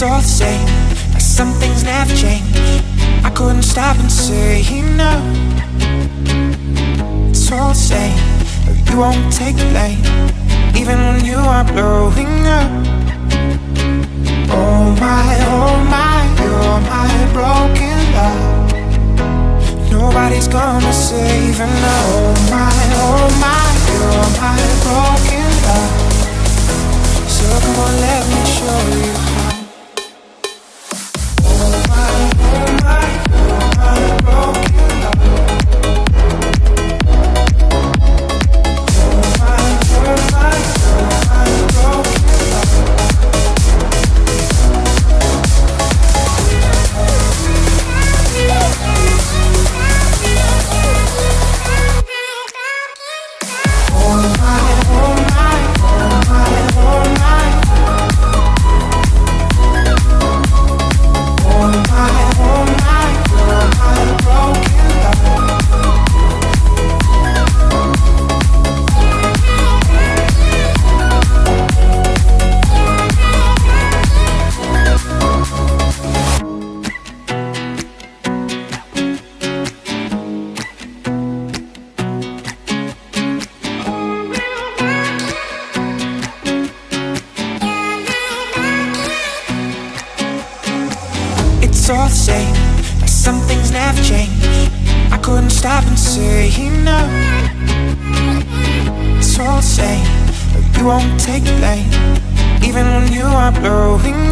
It's all the same, like some things never change. I couldn't stop and say no. It's all the same, but you won't take the blame, even when you are blowing up. Oh my, you're my broken love. Nobody's gonna save her now. Oh my, you're my broken love. So come on, let me show you how. Oh my, you're my broken love. Oh my, you're my broken love. It's all the same, like some things never change. I couldn't stop and say no. It's all the same, but you won't take the blame, even when you are blowing